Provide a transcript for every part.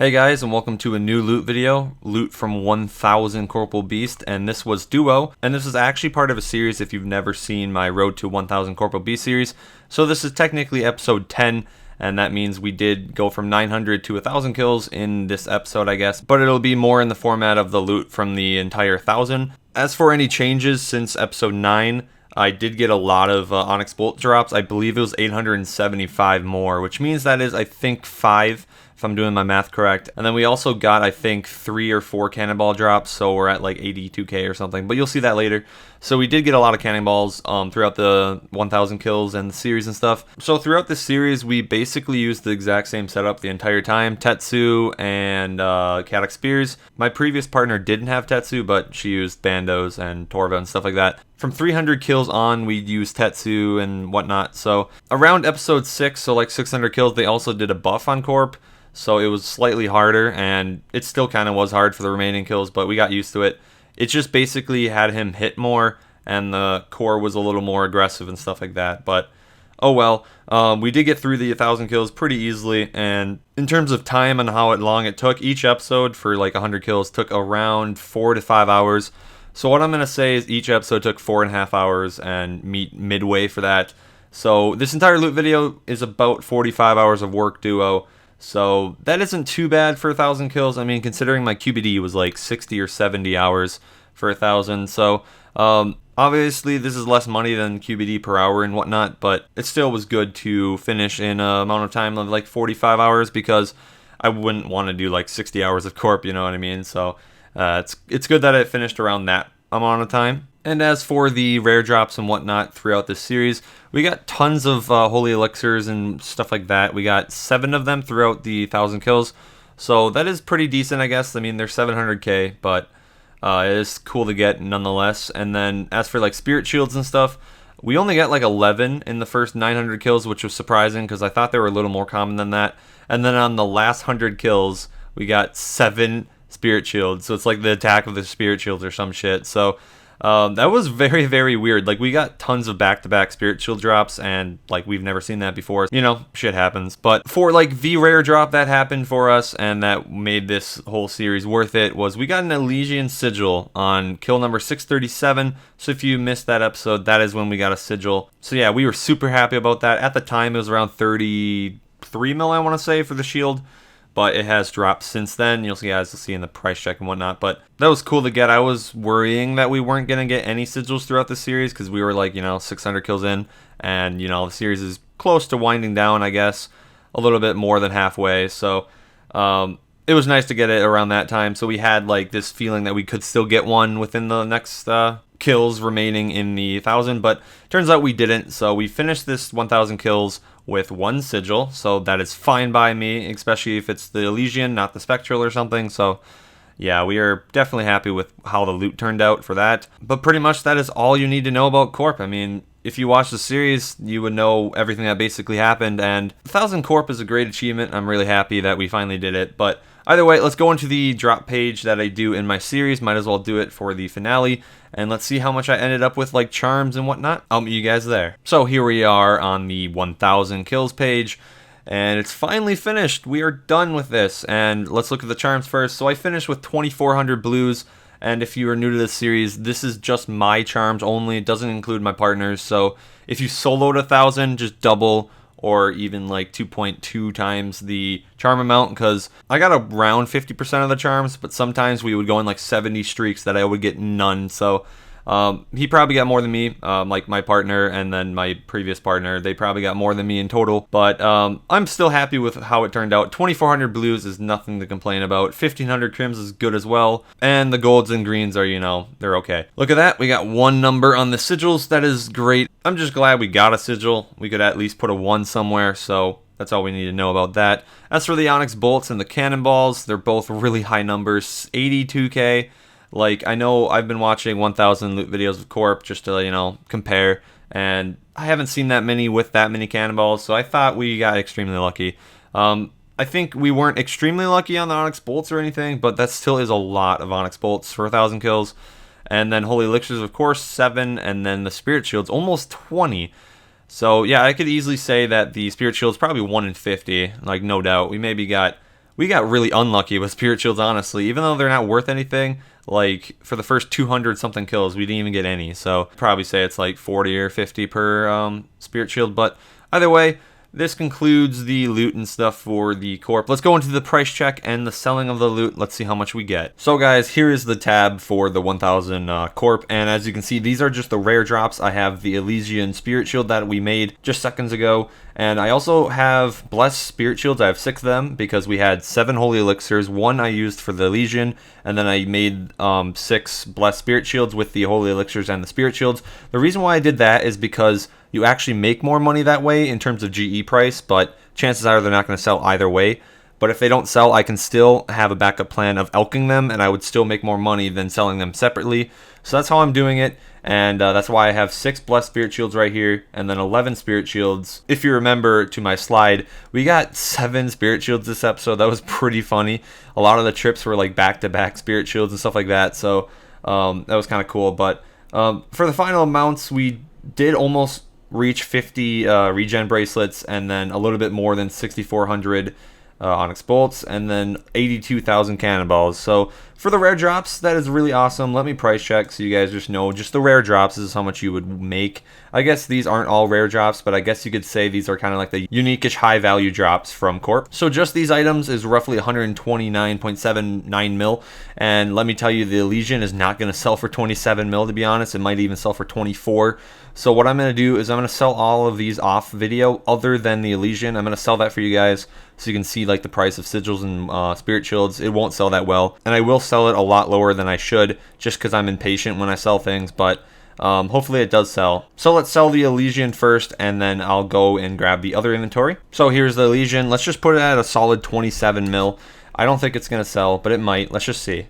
Hey guys, and welcome to a new loot video, loot from 1000 Corporeal Beast, and this was Duo, and this is actually part of a series if you've never seen my Road to 1000 Corporeal Beast series. So this is technically episode 10, and that means we did go from 900 to 1000 kills in this episode, I guess, but it'll be more in the format of the loot from the entire 1000. As for any changes since episode 9, I did get a lot of Onyx Bolt drops. I believe it was 875 more, which means that is, I think, 5, if I'm doing my math correct. And then we also got, I think, 3 or 4 cannonball drops, so we're at like 82k or something, but you'll see that later. So we did get a lot of cannonballs throughout the 1000 kills and the series and stuff. So throughout this series, we basically used the exact same setup the entire time. Tetsu and Katak Spears. My previous partner didn't have Tetsu, but she used Bandos and Torva and stuff like that. From 300 kills on, we used Tetsu and whatnot. So around episode 6, so like 600 kills, they also did a buff on Corp. So it was slightly harder, and it still kind of was hard for the remaining kills, but we got used to it. It just basically had him hit more, and the core was a little more aggressive and stuff like that. But oh well, we did get through the 1000 kills pretty easily, and in terms of time and how long it took, each episode for like 100 kills took around 4 to 5 hours. So what I'm going to say is each episode took 4.5 hours and meet midway for that. So this entire loot video is about 45 hours of work Duo. So that isn't too bad for 1000 kills. I mean, considering my QBD was like 60 or 70 hours for 1000. So obviously this is less money than QBD per hour and whatnot, but it still was good to finish in an amount of time of like 45 hours because I wouldn't want to do like 60 hours of Corp, you know what I mean? So it's good that it finished around that amount of time. And as for the rare drops and whatnot throughout this series, we got tons of holy elixirs and stuff like that. We got 7 of them throughout the 1000 kills, so that is pretty decent, I guess. I mean, they're 700k, but it is cool to get nonetheless. And then as for like spirit shields and stuff, we only got like 11 in the first 900 kills, which was surprising because I thought they were a little more common than that. And then on the last 100 kills, we got 7 spirit shields, so it's like the attack of the spirit shields or some shit. So that was very, very weird. Like, we got tons of back-to-back spirit shield drops, and like we've never seen that before. You know, shit happens. But for like the rare drop that happened for us and that made this whole series worth it was we got an Elysian Sigil on kill number 637. So if you missed that episode, that is when we got a sigil. So yeah, we were super happy about that. At the time, it was around 33 mil, I want to say, for the shield. But it has dropped since then. You'll see, guys will see in the price check and whatnot. But that was cool to get. I was worrying that we weren't going to get any sigils throughout the series because we were like, 600 kills in. And, the series is close to winding down, I guess. A little bit more than halfway. So it was nice to get it around that time. So we had like this feeling that we could still get one within the next kills remaining in the 1000. But turns out we didn't. So we finished this 1000 kills with 1 sigil, so that is fine by me, especially if it's the Elysian, not the Spectral or something. So yeah, we are definitely happy with how the loot turned out for that. But pretty much that is all you need to know about Corp. I mean, if you watch the series, you would know everything that basically happened, and 1000 Corp is a great achievement. I'm really happy that we finally did it. But either way, let's go into the drop page that I do in my series. Might as well do it for the finale. And let's see how much I ended up with, like charms and whatnot. I'll meet you guys there. So here we are on the 1000 kills page. And it's finally finished. We are done with this. And let's look at the charms first. So I finished with 2400 blues. And if you are new to this series, this is just my charms only. It doesn't include my partners. So if you soloed 1000, just double or even like 2.2 times the charm amount, because I got around 50% of the charms, but sometimes we would go in like 70 streaks that I would get none. So he probably got more than me, like my partner and then my previous partner, they probably got more than me in total. But I'm still happy with how it turned out. 2400 blues is nothing to complain about. 1500 crims is good as well. And the golds and greens are, they're okay. Look at that. We got 1 number on the sigils. That is great. I'm just glad we got a sigil. We could at least put a 1 somewhere. So that's all we need to know about that. As for the Onyx Bolts and the Cannonballs, they're both really high numbers. 82k. Like, I know I've been watching 1000 loot videos of Corp just to, compare, and I haven't seen that many with that many cannonballs, so I thought we got extremely lucky. I think we weren't extremely lucky on the Onyx Bolts or anything, but that still is a lot of Onyx Bolts for 1000 kills. And then Holy Elixirs, of course, 7, and then the Spirit Shields, almost 20. So, yeah, I could easily say that the Spirit Shield's probably 1 in 50, like, no doubt. We we got really unlucky with Spirit Shields, honestly. Even though they're not worth anything, like, for the first 200 something kills, we didn't even get any. So, probably say it's like 40 or 50 per Spirit Shield. But either way, this concludes the loot and stuff for the Corp. Let's go into the price check and the selling of the loot. Let's see how much we get. So guys, here is the tab for the 1000 Corp. And as you can see, these are just the rare drops. I have the Elysian Spirit Shield that we made just seconds ago. And I also have Blessed Spirit Shields. I have 6 of them because we had 7 Holy Elixirs. 1 I used for the Elysian, and then I made 6 Blessed Spirit Shields with the Holy Elixirs and the Spirit Shields. The reason why I did that is because you actually make more money that way in terms of GE price, but chances are they're not going to sell either way. But if they don't sell, I can still have a backup plan of elking them, and I would still make more money than selling them separately. So that's how I'm doing it, and that's why I have 6 Blessed Spirit Shields right here, and then 11 Spirit Shields. If you remember to my slide, we got 7 Spirit Shields this episode. That was pretty funny. A lot of the trips were like back-to-back Spirit Shields and stuff like that, so that was kind of cool. But for the final amounts, we did almost reach 50 regen bracelets, and then a little bit more than 6,400 Onyx bolts, and then 82,000 cannonballs. So for the rare drops, that is really awesome. Let me price check so you guys just know, just the rare drops, this is how much you would make. I guess these aren't all rare drops, but I guess you could say these are kind of like the unique-ish high value drops from Corp. So just these items is roughly 129.79 mil, and let me tell you, the Elysian is not going to sell for 27 mil, to be honest. It might even sell for 24. So what I'm going to do is I'm going to sell all of these off video other than the Elysian. I'm going to sell that for you guys so you can see like the price of sigils and Spirit Shields. It won't sell that well, and I will sell it a lot lower than I should just because I'm impatient when I sell things, but hopefully it does sell. So let's sell the Elysian first, and then I'll go and grab the other inventory. So here's the Elysian. Let's just put it at a solid 27 mil. I don't think it's going to sell, but it might. Let's just see.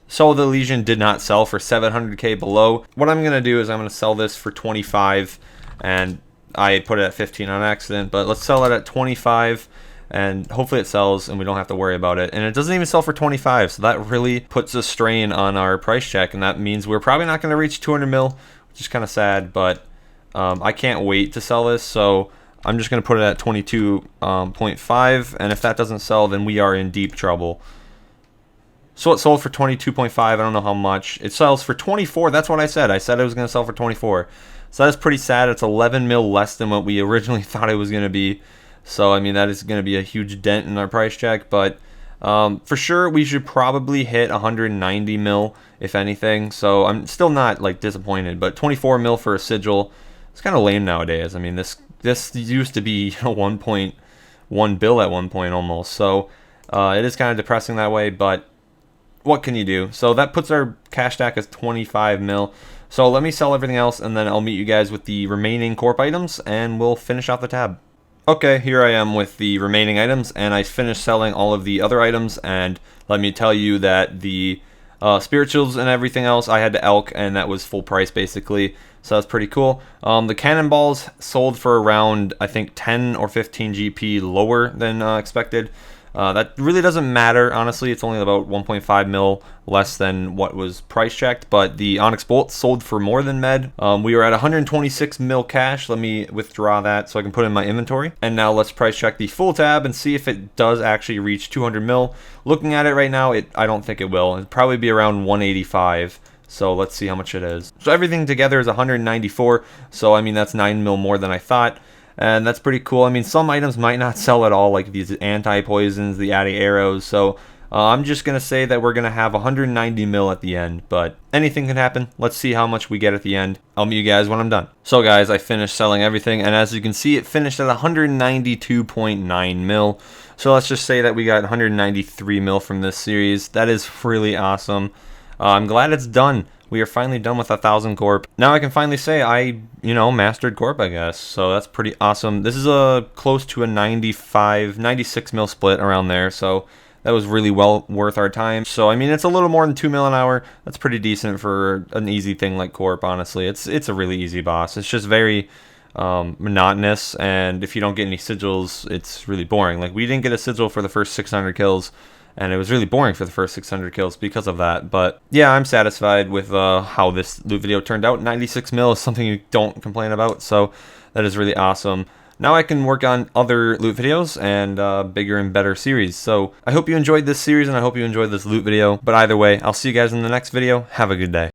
So the Elysian did not sell for 700k below. What I'm going to do is I'm going to sell this for 25, and I put it at 15 on accident, but let's sell it at 25, and hopefully it sells and we don't have to worry about it. And it doesn't even sell for 25, so that really puts a strain on our price check, and that means we're probably not going to reach 200 mil, which is kind of sad, but I can't wait to sell this, so I'm just going to put it at 22.5, and if that doesn't sell, then we are in deep trouble. So it sold for 22.5. I don't know how much. It sells for 24. That's what I said. I said it was going to sell for 24. So that is pretty sad. It's 11 mil less than what we originally thought it was going to be. So, I mean, that is going to be a huge dent in our price check. But for sure, we should probably hit 190 mil, if anything. So I'm still not, like, disappointed. But 24 mil for a sigil, it's kind of lame nowadays. I mean, this used to be 1.1 bill at one point almost. So it is kind of depressing that way, but what can you do? So that puts our cash stack as 25 mil. So let me sell everything else, and then I'll meet you guys with the remaining Corp items, and we'll finish off the tab. Okay, here I am with the remaining items, and I finished selling all of the other items, and let me tell you that the Spirit Shields and everything else I had to elk, and that was full price basically, so that's pretty cool. The cannonballs sold for around, I think, 10 or 15 GP lower than expected. That really doesn't matter, honestly. It's only about 1.5 mil less than what was price checked, but the Onyx Bolt sold for more than med. We were at 126 mil cash. Let me withdraw that so I can put it in my inventory. And now let's price check the full tab and see if it does actually reach 200 mil. Looking at it right now, I don't think it will. It'll probably be around 185. So let's see how much it is. So everything together is 194. So I mean, that's 9 mil more than I thought. And that's pretty cool. I mean, some items might not sell at all, like these anti-poisons, the anti-arrows. So I'm just going to say that we're going to have 190 mil at the end. But anything can happen. Let's see how much we get at the end. I'll meet you guys when I'm done. So guys, I finished selling everything. And as you can see, it finished at 192.9 mil. So let's just say that we got 193 mil from this series. That is really awesome. I'm glad it's done. We are finally done with 1,000 Corp. Now I can finally say I, mastered Corp, I guess. So that's pretty awesome. This is close to a 96 mil split around there. So that was really well worth our time. So, I mean, it's a little more than 2 mil an hour. That's pretty decent for an easy thing like Corp, honestly. It's a really easy boss. It's just very monotonous. And if you don't get any sigils, it's really boring. Like, we didn't get a sigil for the first 600 kills. And it was really boring for the first 600 kills because of that. But yeah, I'm satisfied with how this loot video turned out. 96 mil is something you don't complain about. So that is really awesome. now I can work on other loot videos and bigger and better series. So I hope you enjoyed this series and I hope you enjoyed this loot video. But either way, I'll see you guys in the next video. Have a good day.